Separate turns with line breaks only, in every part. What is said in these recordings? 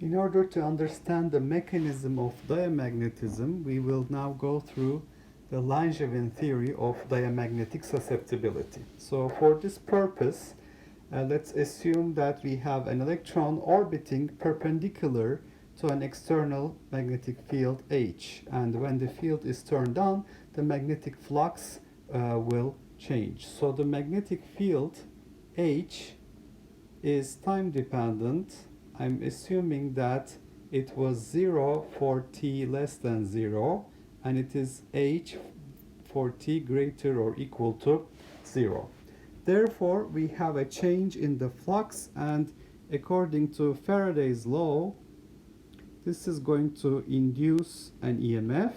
In order to understand the mechanism of diamagnetism, we will now go through the Langevin theory of diamagnetic susceptibility. So for this purpose, let's assume that we have an electron orbiting perpendicular to an external magnetic field H. And when the field is turned on, the magnetic flux will change. So the magnetic field H is time dependent. I'm assuming that it was 0 for t less than 0, and it is H for t greater or equal to 0. Therefore, we have a change in the flux, and according to Faraday's law, this is going to induce an EMF.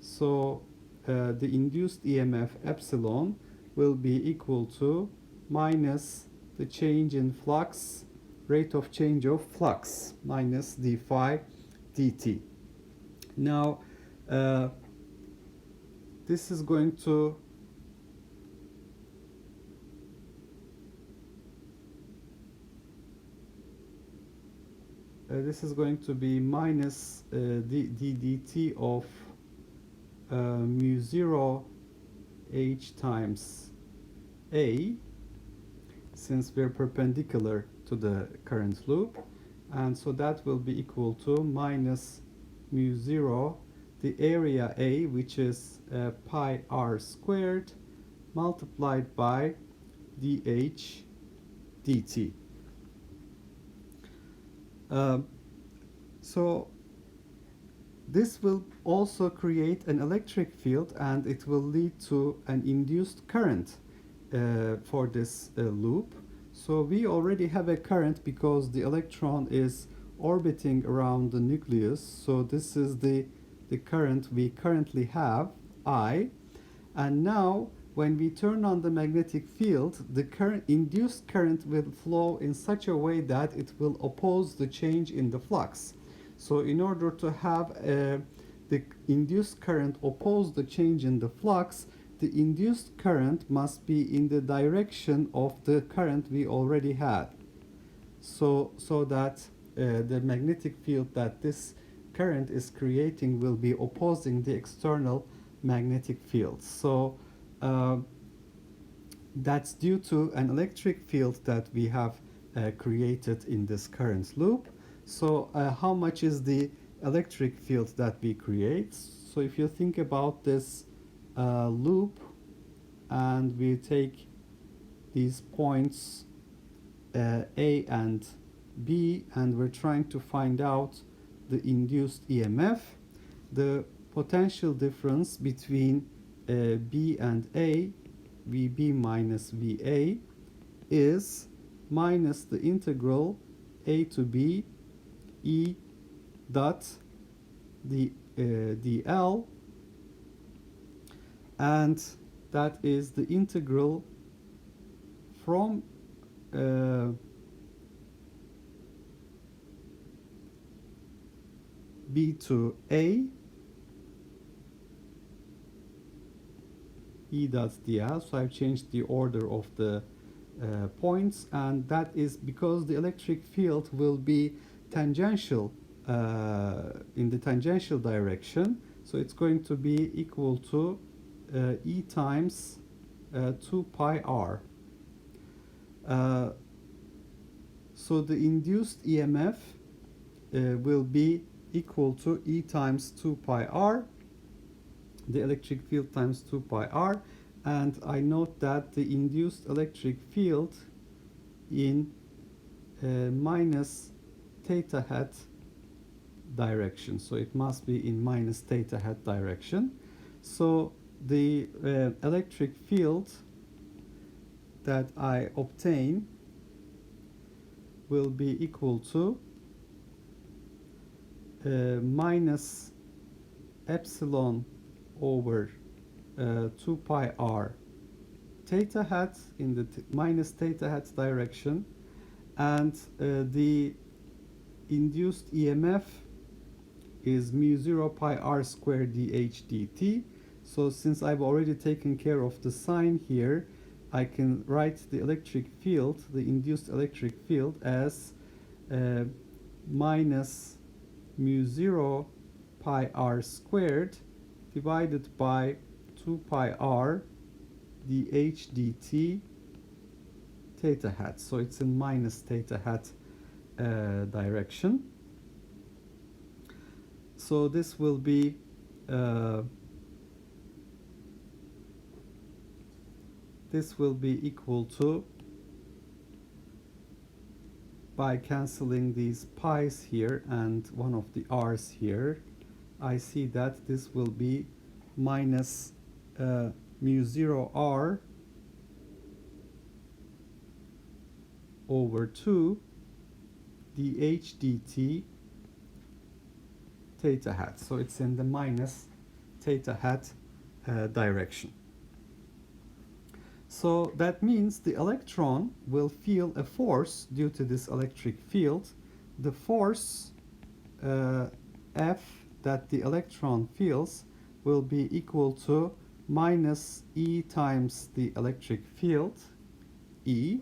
So the induced EMF epsilon will be equal to minus the change in flux, rate of change of flux, minus d phi dt. Now, this is going to be minus dt of mu 0 h times a, since we're perpendicular to the current loop, and so that will be equal to minus mu 0 the area A, which is pi r squared, multiplied by dh dt. So this will also create an electric field, and it will lead to an induced current for this loop. So we already have a current because the electron is orbiting around the nucleus. So this is the current we currently have, I. And now when we turn on the magnetic field, the induced current will flow in such a way that it will oppose the change in the flux. So in order to have the induced current oppose the change in the flux, the induced current must be in the direction of the current we already had. So that the magnetic field that this current is creating will be opposing the external magnetic field. So that's due to an electric field that we have created in this current loop. So how much is the electric field that we create? So if you think about this loop, and we take these points A and B, and we're trying to find out the induced EMF, the potential difference between B and A, VB minus VA, is minus the integral A to B E dot dl, and that is the integral from B to A E dot dl. So I've changed the order of the points, and that is because the electric field will be tangential in the tangential direction. So it's going to be equal to E times 2 pi r. So the induced EMF will be equal to E times 2 pi r, the electric field times 2 pi r, and I note that the induced electric field in minus theta hat direction, so it must be in minus theta hat direction. So the electric field that I obtain will be equal to minus epsilon over 2 pi r theta hat in the minus theta hat direction, and the induced EMF is mu 0 pi r squared dh dt. So since I've already taken care of the sign here, I can write the electric field, the induced electric field, as minus mu 0 pi r squared divided by 2 pi r dh dt theta hat. So it's in minus theta hat direction. So this will be equal to, by canceling these pi's here and one of the r's here, I see that this will be minus mu 0 r over 2 dh dt theta hat. So it's in the minus theta hat direction. So that means the electron will feel a force due to this electric field. The force F that the electron feels will be equal to minus E times the electric field, E.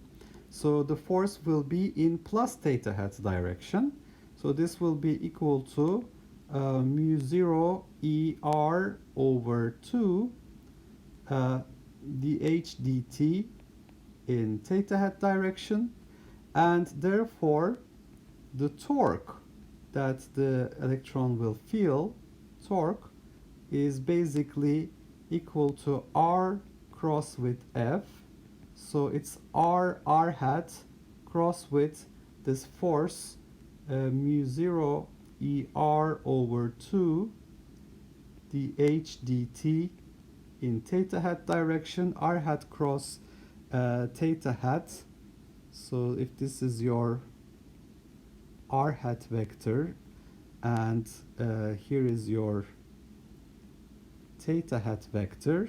So the force will be in plus theta hat direction. So this will be equal to mu 0 ER over 2 dH dt in theta hat direction, and therefore the torque that the electron will feel, torque, is basically equal to R cross with F. So it's R hat cross with this force mu 0 ER over 2 dH dt in theta hat direction, R hat cross theta hat. So if this is your R hat vector and here is your theta hat vector,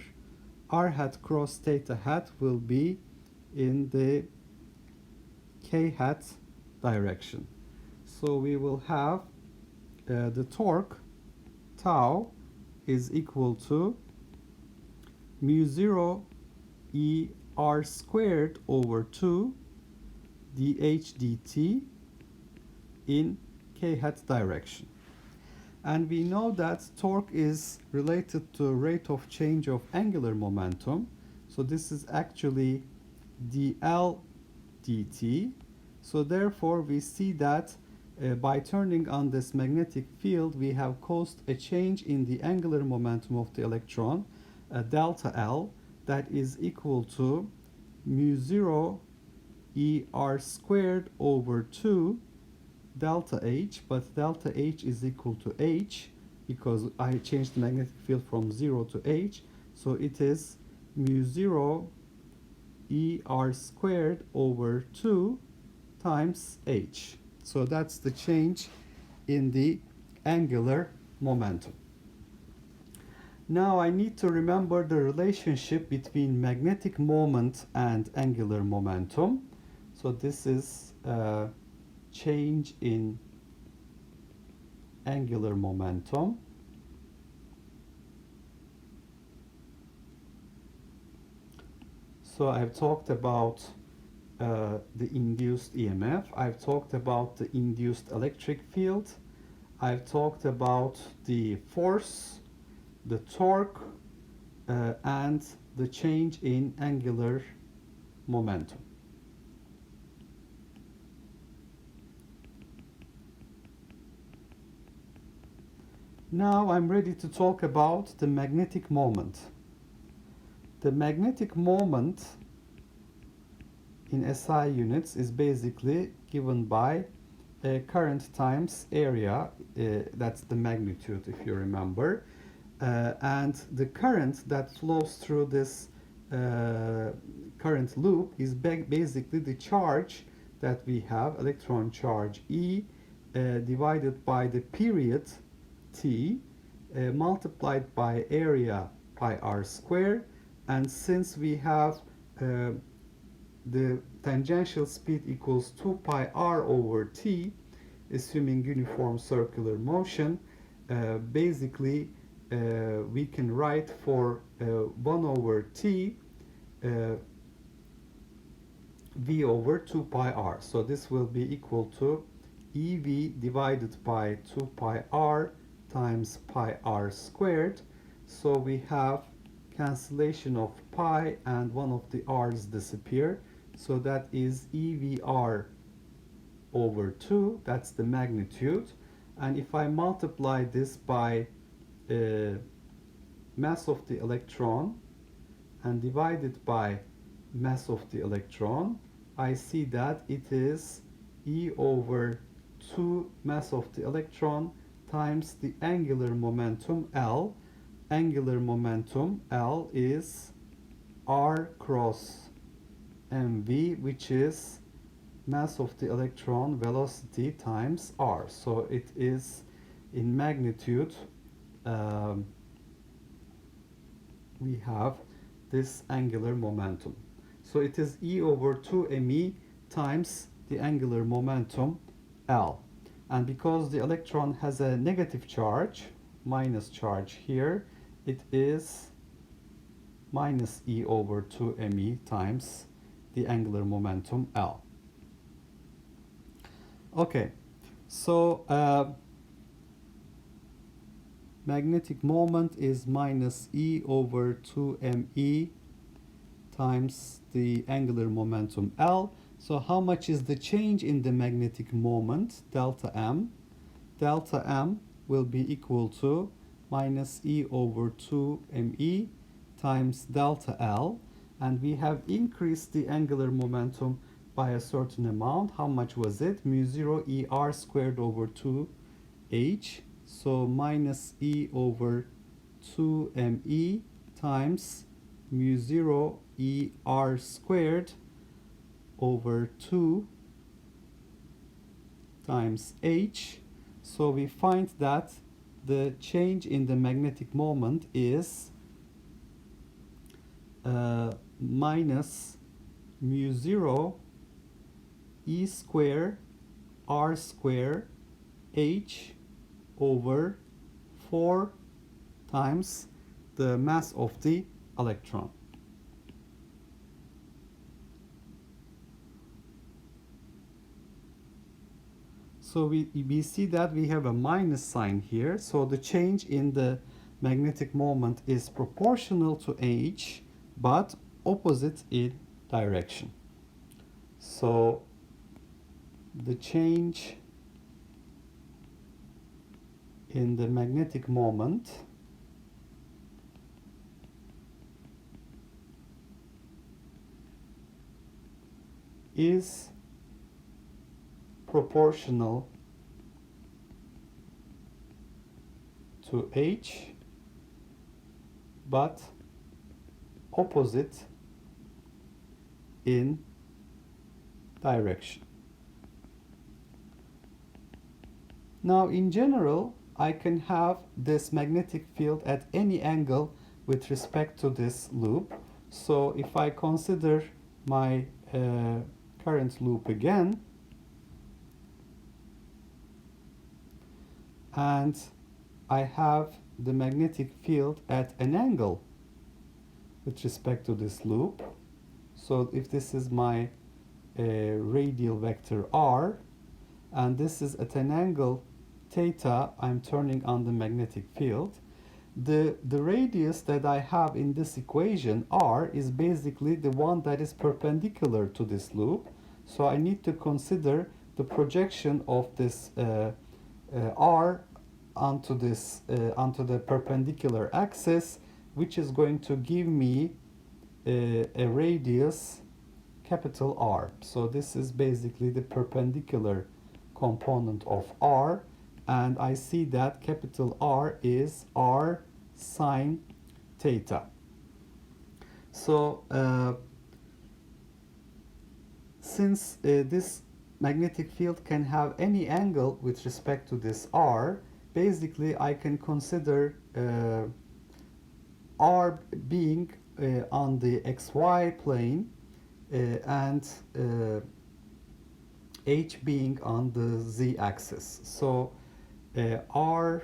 R hat cross theta hat will be in the K hat direction. So we will have the torque tau is equal to mu 0 E R squared over 2 dH dt in K hat direction. And we know that torque is related to rate of change of angular momentum. So this is actually dl dt. So therefore we see that by turning on this magnetic field, we have caused a change in the angular momentum of the electron, delta L, that is equal to mu 0 ER squared over 2 delta H, but delta H is equal to H because I changed the magnetic field from 0 to H. So it is mu 0 ER squared over 2 times H. So that's the change in the angular momentum. Now I need to remember the relationship between magnetic moment and angular momentum. So this is change in angular momentum. So I've talked about the induced EMF. I've talked about the induced electric field. I've talked about the force, the torque, and the change in angular momentum. Now I'm ready to talk about the magnetic moment. The magnetic moment in SI units is basically given by current times area, that's the magnitude if you remember, and the current that flows through this current loop is basically the charge that we have, electron charge E, divided by the period T, multiplied by area pi r squared, and since we have the tangential speed equals 2 pi r over t, assuming uniform circular motion, basically we can write for 1 over t v over 2 pi r. So this will be equal to EV divided by 2 pi r times pi r squared. So we have cancellation of pi and one of the r's disappear. So that is EVR over 2, that's the magnitude. And if I multiply this by mass of the electron and divide it by mass of the electron, I see that it is E over 2 mass of the electron times the angular momentum L. Angular momentum L is R cross mv, which is mass of the electron velocity times r. So it is in magnitude, we have this angular momentum. So it is E over 2 me times the angular momentum L. And because the electron has a negative charge, minus charge here, it is minus E over 2 me times the angular momentum L. Okay, so magnetic moment is minus E over 2 me times the angular momentum L. So how much is the change in the magnetic moment, delta M? Delta M will be equal to minus E over 2 me times delta L. And we have increased the angular momentum by a certain amount. How much was it? Mu 0 ER squared over 2h. So minus E over 2 me times mu 0 ER squared over 2 times h. So we find that the change in the magnetic moment is minus mu 0 E square R square H over 4 times the mass of the electron. So we see that we have a minus sign here. So the change in the magnetic moment is proportional to H, but opposite in direction. So the change in the magnetic moment is proportional to H, but opposite in direction. Now, in general, I can have this magnetic field at any angle with respect to this loop. So if I consider my current loop again, and I have the magnetic field at an angle with respect to this loop. So if this is my radial vector r, and this is at an angle theta, I'm turning on the magnetic field. The radius that I have in this equation, r, is basically the one that is perpendicular to this loop. So I need to consider the projection of this r onto this onto the perpendicular axis, which is going to give me a radius capital R. So this is basically the perpendicular component of r, and I see that capital R is r sine theta. So since this magnetic field can have any angle with respect to this r, basically I can consider r being on the xy plane and h being on the z axis. So r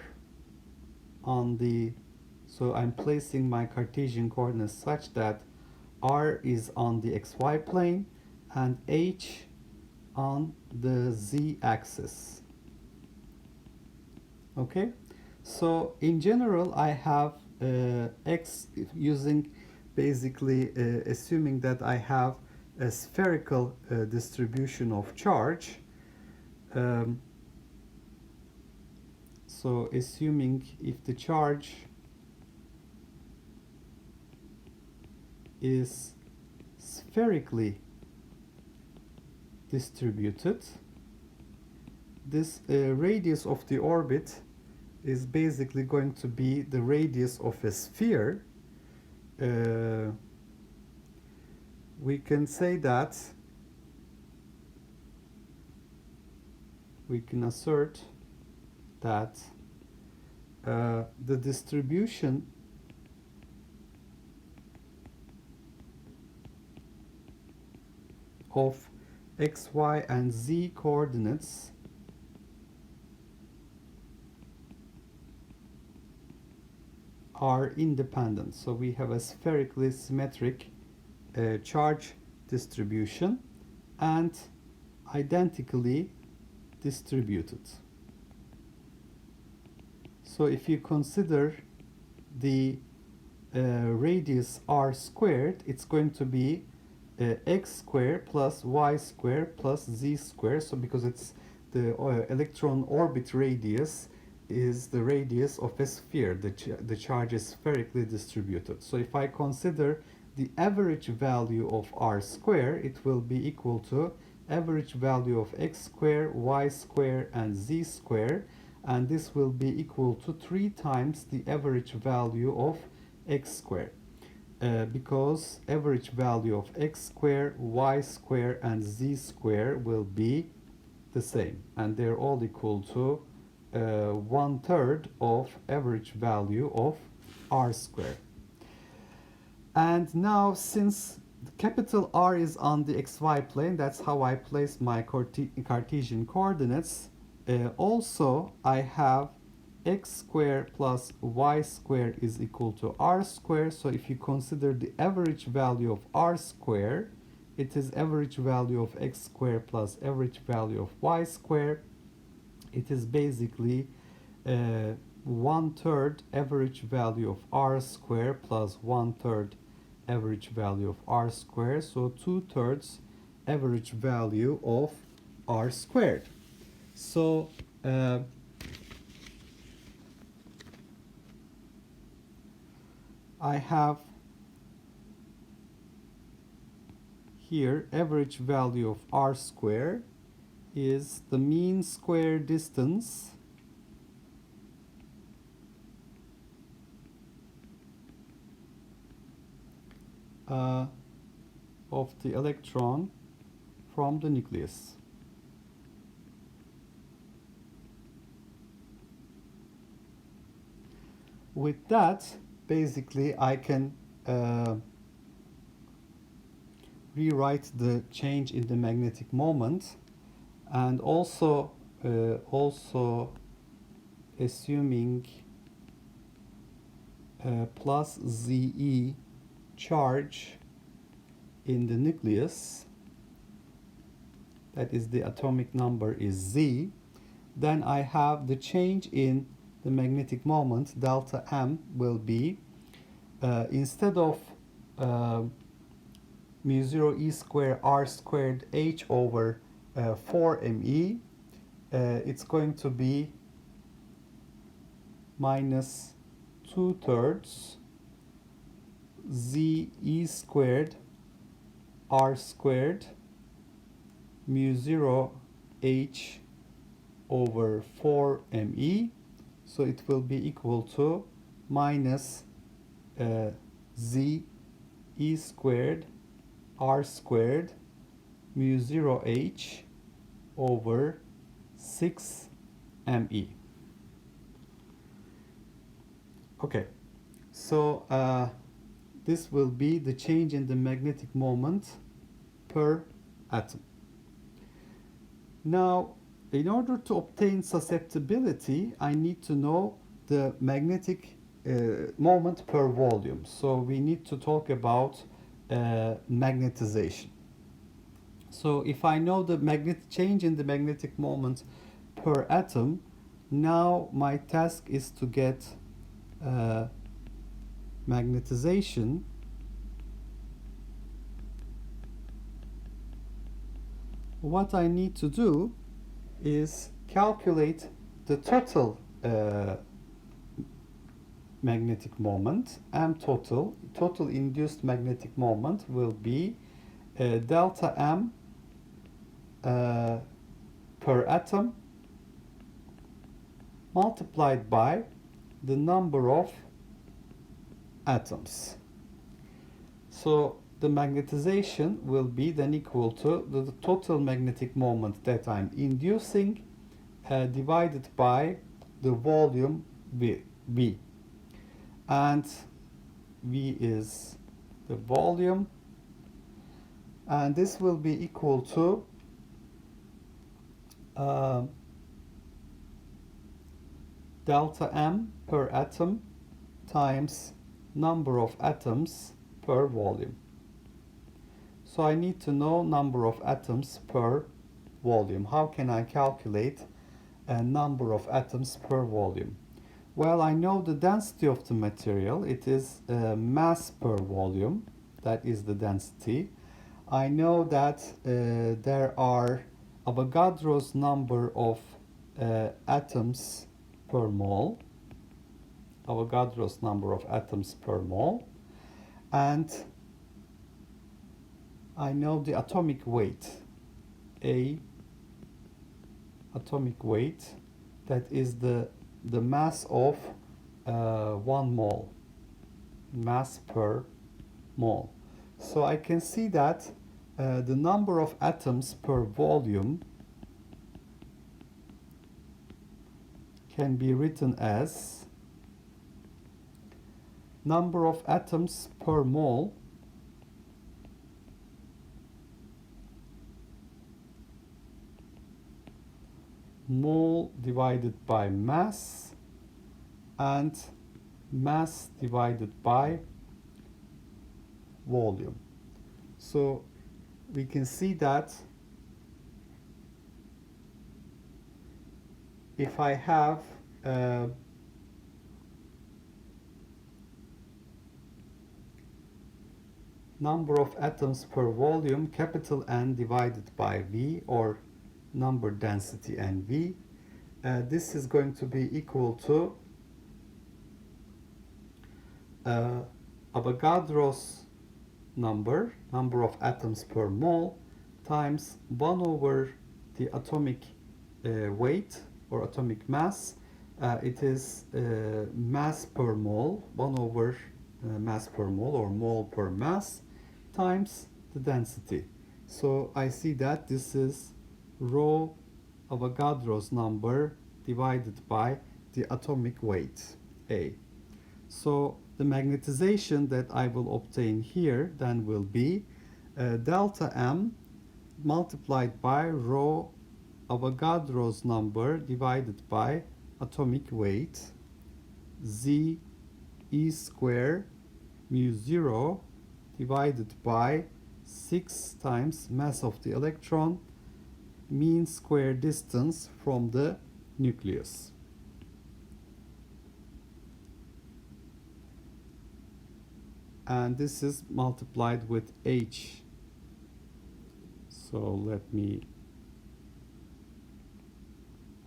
on the, so I'm placing my Cartesian coordinates such that r is on the xy plane and h on the z-axis. Okay, so in general I have x using basically assuming that I have a spherical distribution of charge. So assuming if the charge is spherically distributed, this radius of the orbit is basically going to be the radius of a sphere. We can say that we can assert that the distribution of x, y, and z coordinates are independent. So we have a spherically symmetric charge distribution and identically distributed. So if you consider the radius r squared, it's going to be x squared plus y squared plus z squared. So because it's the electron orbit radius is the radius of a sphere, the charge is spherically distributed. So if I consider the average value of r squared, it will be equal to average value of x squared, y squared, and z squared, and this will be equal to 3 times the average value of x squared. Because average value of x squared, y squared, and z squared will be the same, and they're all equal to 1/3 of average value of r squared. And now, since capital R is on the xy plane, that's how I place my Cartesian coordinates. Also, I have x squared plus y squared is equal to r squared. So if you consider the average value of r squared, it is average value of x squared plus average value of y squared. It is basically 1/3 average value of r squared plus 1/3 average value of r squared. So 2/3 average value of r squared. So I have here average value of r squared is the mean square distance of the electron from the nucleus. With that, basically I can rewrite the change in the magnetic moment, and also assuming plus Ze charge in the nucleus, that is the atomic number is Z, then I have the change in the magnetic moment, delta M, will be instead of mu 0 E squared R squared H over 4 ME, it's going to be minus 2/3 Z E squared R squared mu 0 H over 4 ME. So it will be equal to minus Z E squared R squared mu 0 H over 6 ME. Okay, so this will be the change in the magnetic moment per atom. Now, in order to obtain susceptibility, I need to know the magnetic moment per volume. So we need to talk about magnetization. So if I know the change in the magnetic moment per atom, now my task is to get magnetization what I need to do is calculate the total magnetic moment. M total induced magnetic moment will be delta M per atom multiplied by the number of atoms. So the magnetization will be then equal to the total magnetic moment that I'm inducing divided by the volume V. And V is the volume, and this will be equal to delta M per atom times number of atoms per volume. So I need to know number of atoms per volume. How can I calculate a number of atoms per volume? Well, I know the density of the material. It is mass per volume. That is the density. I know that there are Avogadro's number of atoms per mole. Avogadro's number of atoms per mole. And I know the atomic weight. Atomic weight, that is the mass of 1 mole, mass per mole. So I can see that the number of atoms per volume can be written as number of atoms per mole mole divided by mass, and mass divided by volume. So we can see that if I have number of atoms per volume, capital N divided by V, or number density NV, this is going to be equal to Avogadro's number of atoms per mole, times 1 over the atomic weight or atomic mass. It is mass per mole, 1 over mass per mole or mole per mass, times the density. So I see that this is rho Avogadro's number divided by the atomic weight, A. So the magnetization that I will obtain here then will be delta M multiplied by rho Avogadro's number divided by atomic weight, Z E square mu 0 divided by 6 times mass of the electron, mean square distance from the nucleus. And this is multiplied with H. So let me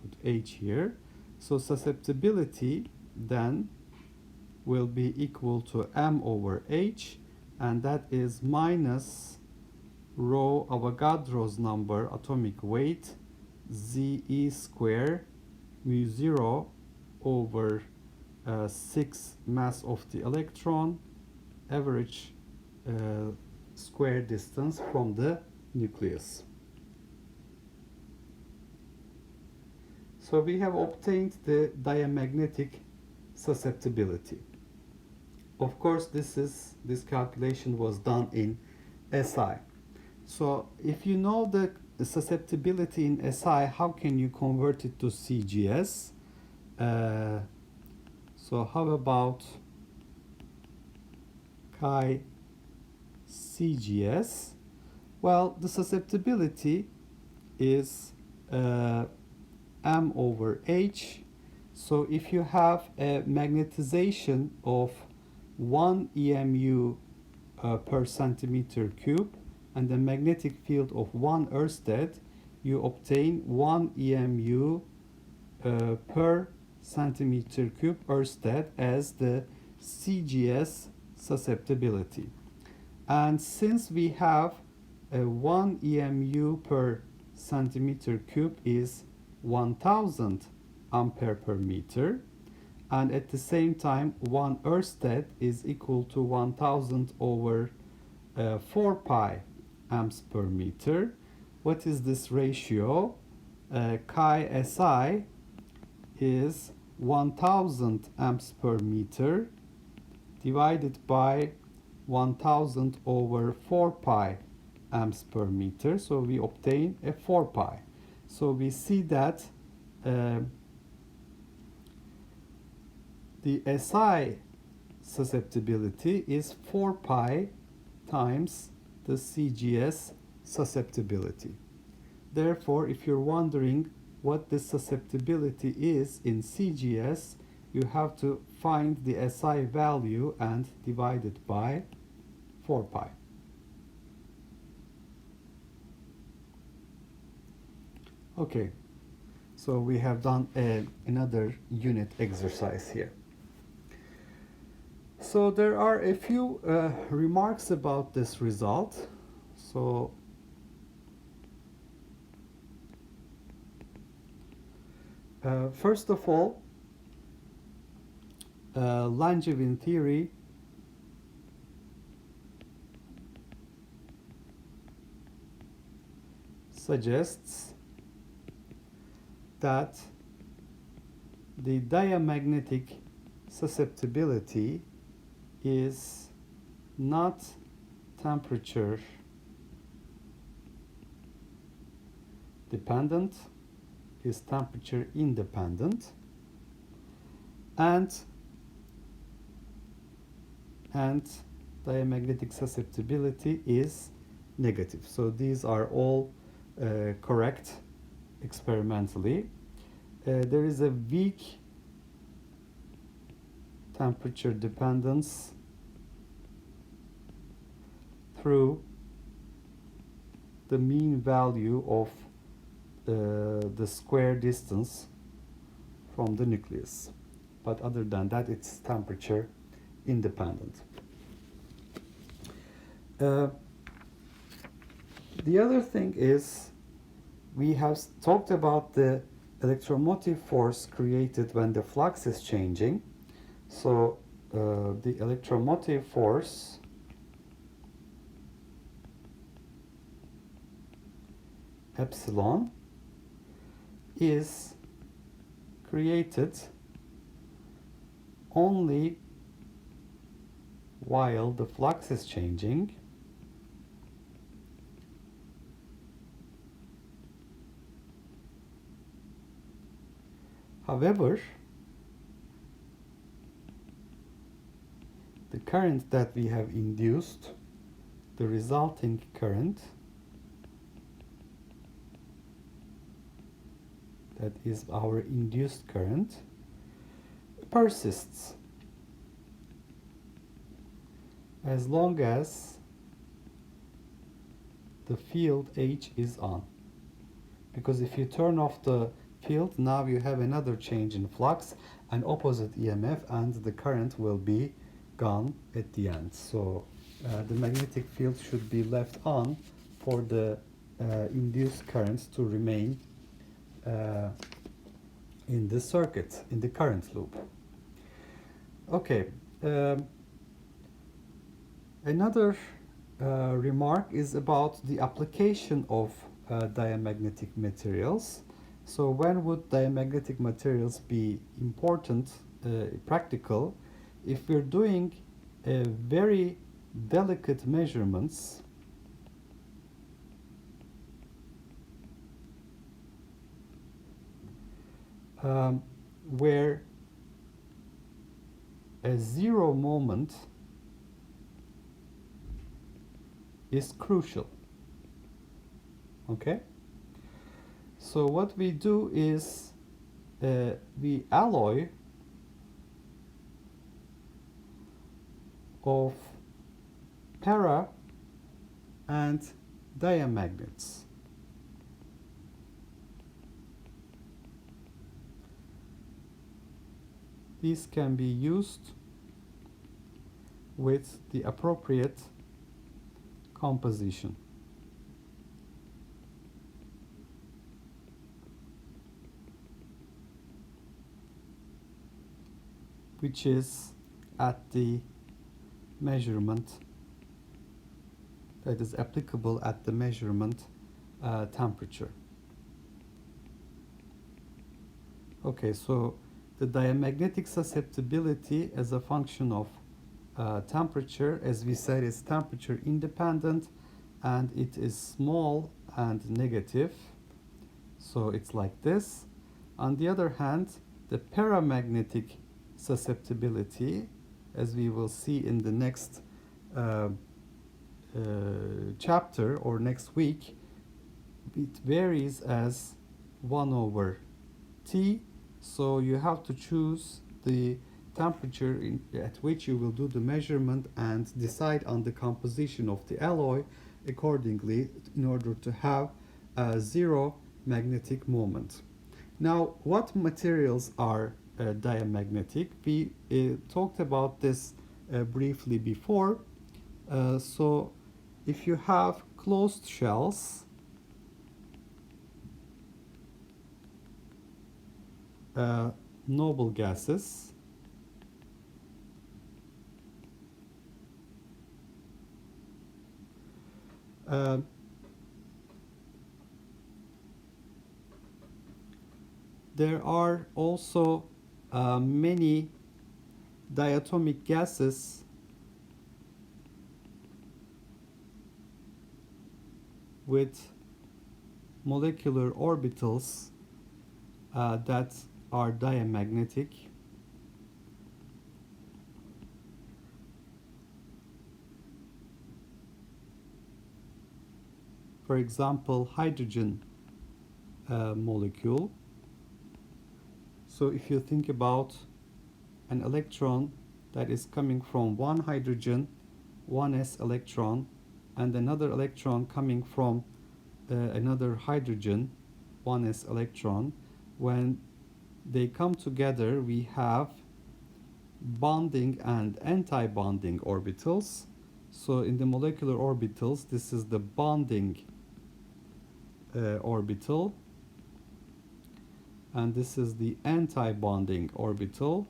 put H here. So susceptibility then will be equal to M over H, and that is minus rho Avogadro's number, atomic weight, Ze square mu 0 over 6 mass of the electron, average square distance from the nucleus. So we have obtained the diamagnetic susceptibility. Of course, this calculation was done in SI. So if you know the susceptibility in SI, how can you convert it to CGS? So how about chi CGS? Well, the susceptibility is m over h. So if you have a magnetization of 1 EMU per centimeter cube and a magnetic field of 1 Ørsted, you obtain 1 EMU per centimeter cube Ørsted as the CGS susceptibility. And since we have 1 EMU per centimeter cube is 1000 ampere per meter, and at the same time 1 Ørsted is equal to 1000 over 4 pi amps per meter. What is this ratio? Chi SI is 1000 amps per meter divided by 1000 over 4 pi amps per meter. So we obtain a 4 pi. So we see that the SI susceptibility is 4 pi times the CGS susceptibility. Therefore, if you're wondering what the susceptibility is in CGS, you have to find the SI value and divide it by 4 pi. Okay, so we have done another unit exercise here. So there are a few remarks about this result. So first of all, Langevin theory suggests that the diamagnetic susceptibility is not temperature dependent, is temperature independent, and diamagnetic susceptibility is negative. So these are all correct experimentally. There is a weak temperature dependence through the mean value of the square distance from the nucleus. But other than that, it's temperature independent. The other thing is, we have talked about the electromotive force created when the flux is changing. So the electromotive force epsilon is created only while the flux is changing, however, the current that we have induced, the resulting current, that is our induced current, persists as long as the field H is on. Because if you turn off the field, now you have another change in flux, an opposite EMF, and the current will be gone at the end. So the magnetic field should be left on for the induced currents to remain in the circuit, in the current loop. Okay. Another remark is about the application of diamagnetic materials. So when would diamagnetic materials be important, practical? If we're doing very delicate measurements, where a zero moment is crucial. Okay, so what we do is we alloy of para and diamagnets. These can be used with the appropriate composition. Which is at the measurement, that is applicable at the measurement temperature. Okay, so the diamagnetic susceptibility as a function of temperature, as we said, is temperature independent, and it is small and negative. So it's like this. On the other hand, the paramagnetic susceptibility, as we will see in the next chapter or next week, it varies as 1 over T. So you have to choose the temperature at which you will do the measurement and decide on the composition of the alloy accordingly in order to have a zero magnetic moment. Now, what materials are diamagnetic? We talked about this briefly before. So if you have closed shells, noble gases, there are also many diatomic gases with molecular orbitals that are diamagnetic. For example, hydrogen molecule. So if you think about an electron that is coming from one hydrogen, 1s electron, and another electron coming from another hydrogen, 1s electron, when they come together, we have bonding and anti-bonding orbitals. So in the molecular orbitals, this is the bonding orbital, and this is the anti-bonding orbital.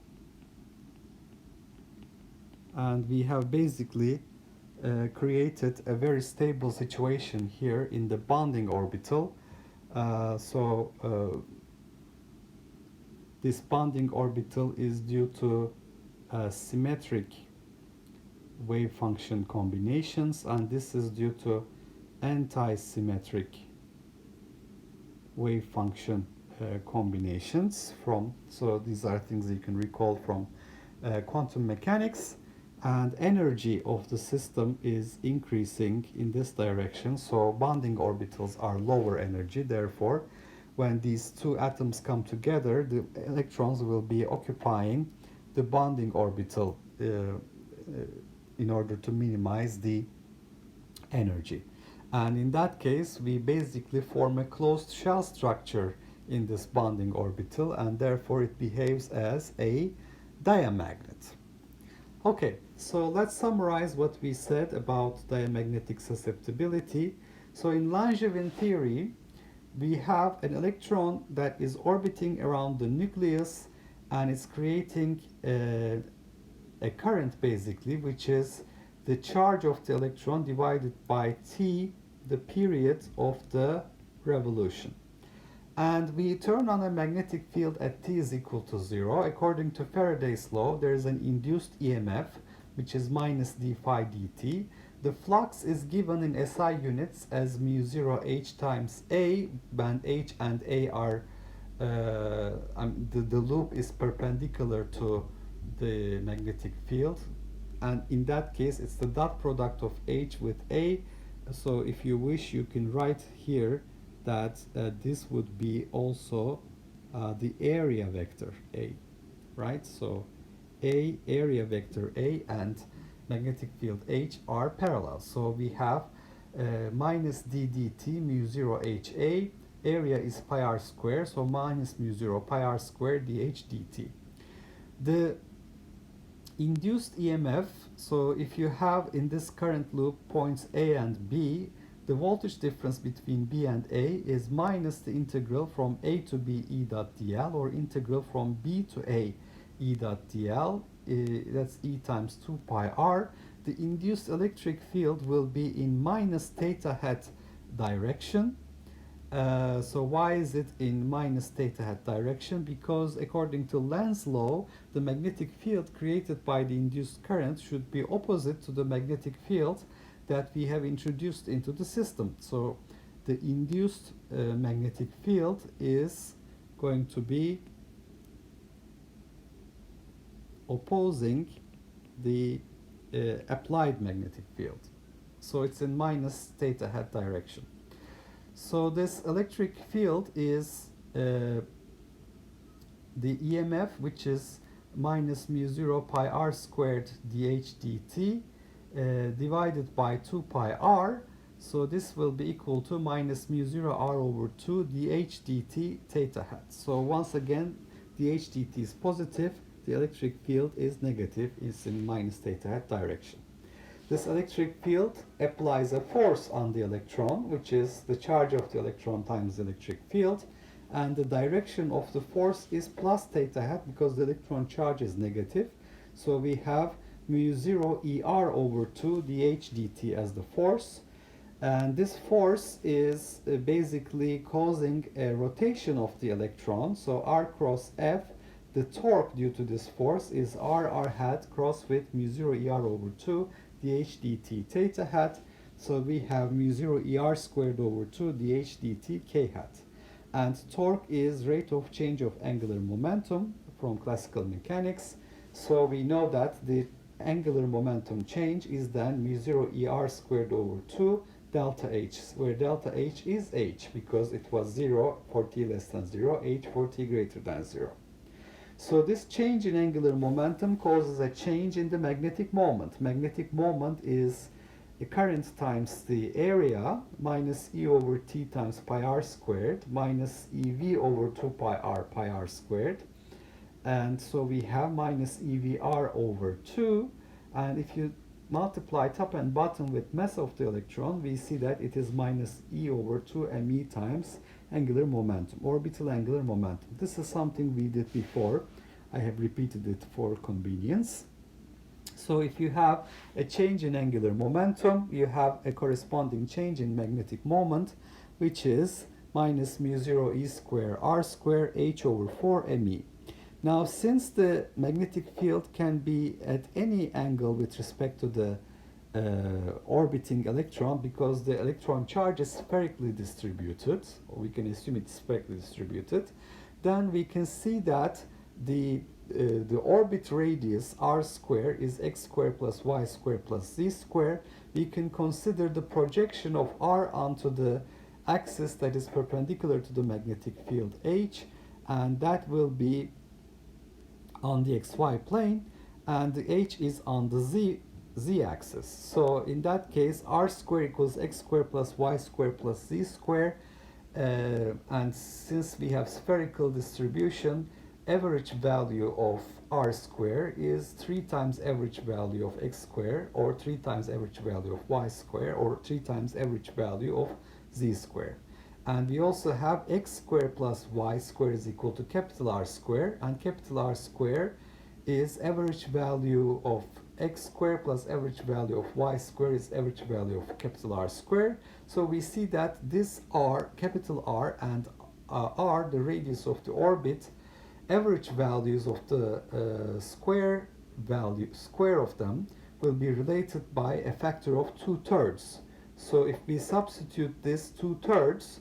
And we have basically created a very stable situation here in the bonding orbital. This bonding orbital is due to symmetric wave function combinations, and this is due to anti-symmetric wave function combinations so these are things you can recall from quantum mechanics, and energy of the system is increasing in this direction. So bonding orbitals are lower energy, therefore when these two atoms come together, the electrons will be occupying the bonding orbital in order to minimize the energy. And in that case, we basically form a closed shell structure in this bonding orbital, and therefore it behaves as a diamagnet. Okay, so let's summarize what we said about diamagnetic susceptibility. So in Langevin theory, we have an electron that is orbiting around the nucleus, and it's creating a current basically, which is the charge of the electron divided by t, the period of the revolution. And we turn on a magnetic field at t is equal to 0. According to Faraday's law, there is an induced EMF, which is minus d phi dt. The flux is given in SI units as mu0 h times a, when h and a are, the loop is perpendicular to the magnetic field. And in that case, it's the dot product of h with a So if you wish, you can write here that this would be also the area vector A, right? So A, area vector A, and magnetic field H are parallel. So we have minus d dt mu 0 HA, area is pi r square, so minus mu 0 pi r square dH dt. The induced EMF, so if you have in this current loop points A and B, the voltage difference between B and A is minus the integral from A to B E dot dl, or integral from B to A E dot dl, that's E times 2 pi r. The induced electric field will be in minus theta hat direction. So why is it in minus theta hat direction? Because according to Lenz's law, the magnetic field created by the induced current should be opposite to the magnetic field that we have introduced into the system. So the induced magnetic field is going to be opposing the applied magnetic field. So it's in minus theta hat direction. So this electric field is the EMF, which is minus mu 0 pi r squared dH dt divided by 2 pi r. So this will be equal to minus mu 0 r over 2 dH dt theta hat. So once again, dH dt is positive, the electric field is negative, is in minus theta hat direction. This electric field applies a force on the electron, which is the charge of the electron times the electric field, and the direction of the force is plus theta hat because the electron charge is negative. So we have mu 0 ER over 2 dH dt as the force, and this force is basically causing a rotation of the electron. So r cross F, the torque due to this force is r hat cross with mu 0 ER over 2 dH dt theta hat. So we have mu 0 ER squared over 2 dH dt k hat. And torque is rate of change of angular momentum from classical mechanics. So we know that the angular momentum change is then mu 0 ER squared over 2 delta H, where delta H is H because it was 0 for t less than 0, H for t greater than 0. So this change in angular momentum causes a change in the magnetic moment. Magnetic moment is the current times the area minus E over T times pi r squared minus EV over 2 pi r squared. And so we have minus EVR over 2. And if you multiply top and bottom with mass of the electron, we see that it is minus E over 2 me times angular momentum, orbital angular momentum. This is something we did before. I have repeated it for convenience. So if you have a change in angular momentum, you have a corresponding change in magnetic moment, which is minus mu 0 E square R square H over 4 me. Now, since the magnetic field can be at any angle with respect to the orbiting electron, because the electron charge is spherically distributed, or we can assume it's spherically distributed, then we can see that the orbit radius r square is x square plus y square plus z square. We can consider the projection of r onto the axis that is perpendicular to the magnetic field H, and that will be on the xy plane, and the H is on the z-axis. So in that case, r square equals x square plus y square plus z square, and since we have spherical distribution, average value of r square is 3 times average value of x square, or 3 times average value of y square, or 3 times average value of z square. And we also have x square plus y square is equal to capital R square, and capital R square is average value of x square plus average value of y square is average value of capital R square. So we see that this r, capital R, and r, the radius of the orbit, average values of the square of them will be related by a factor of 2/3. So if we substitute this 2/3,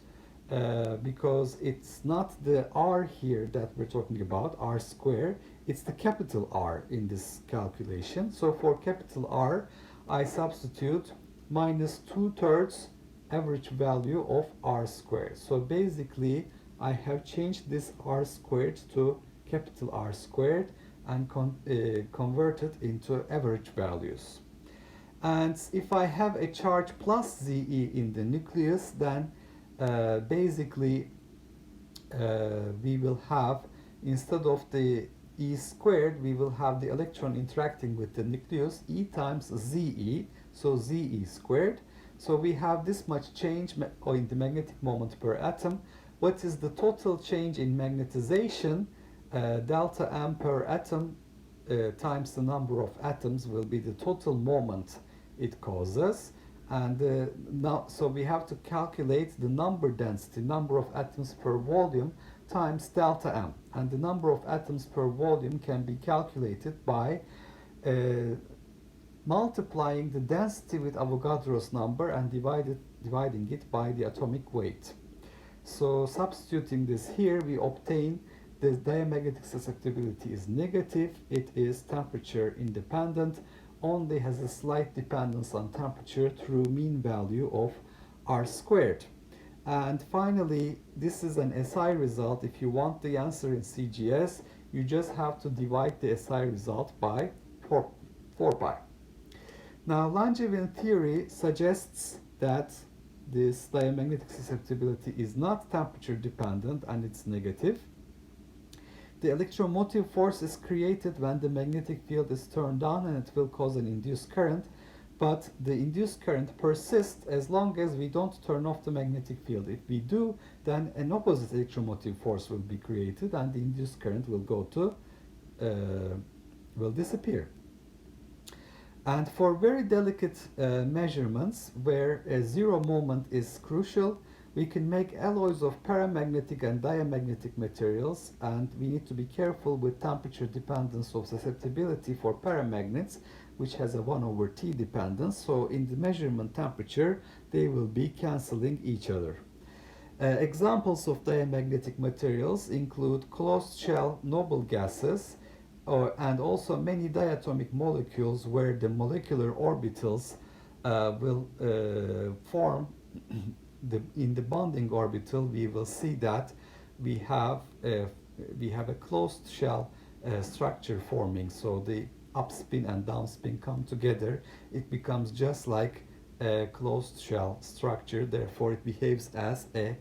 because it's not the r here that we're talking about, r square, it's the capital R in this calculation. So for capital R, I substitute minus 2/3 average value of r squared. So basically I have changed this r squared to capital R squared and converted into average values. And if I have a charge plus Ze in the nucleus, then basically we will have, instead of the E squared, we will have the electron interacting with the nucleus, E times Ze, so Ze squared. So we have this much change in the magnetic moment per atom. What is the total change in magnetization? Delta M per atom times the number of atoms will be the total moment it causes. And now, so we have to calculate the number density, number of atoms per volume, times delta M. And the number of atoms per volume can be calculated by multiplying the density with Avogadro's number and dividing it by the atomic weight. So substituting this here, we obtain the diamagnetic susceptibility is negative. It is temperature independent, only has a slight dependence on temperature through mean value of r squared. And finally, this is an SI result. If you want the answer in CGS, you just have to divide the SI result by 4 pi. Now, Langevin theory suggests that this diamagnetic susceptibility is not temperature dependent and it's negative. The electromotive force is created when the magnetic field is turned on, and it will cause an induced current, but the induced current persists as long as we don't turn off the magnetic field. If we do, then an opposite electromotive force will be created and the induced current will disappear. And for very delicate measurements where a zero moment is crucial, we can make alloys of paramagnetic and diamagnetic materials, and we need to be careful with temperature dependence of susceptibility for paramagnets, which has a 1/T dependence. So in the measurement temperature, they will be cancelling each other. Examples of diamagnetic materials include closed shell noble gases, and also many diatomic molecules where the molecular orbitals will form. In the bonding orbital, we will see that we have a closed shell structure forming. So the upspin and downspin come together. It becomes just like a closed shell structure. Therefore, it behaves as a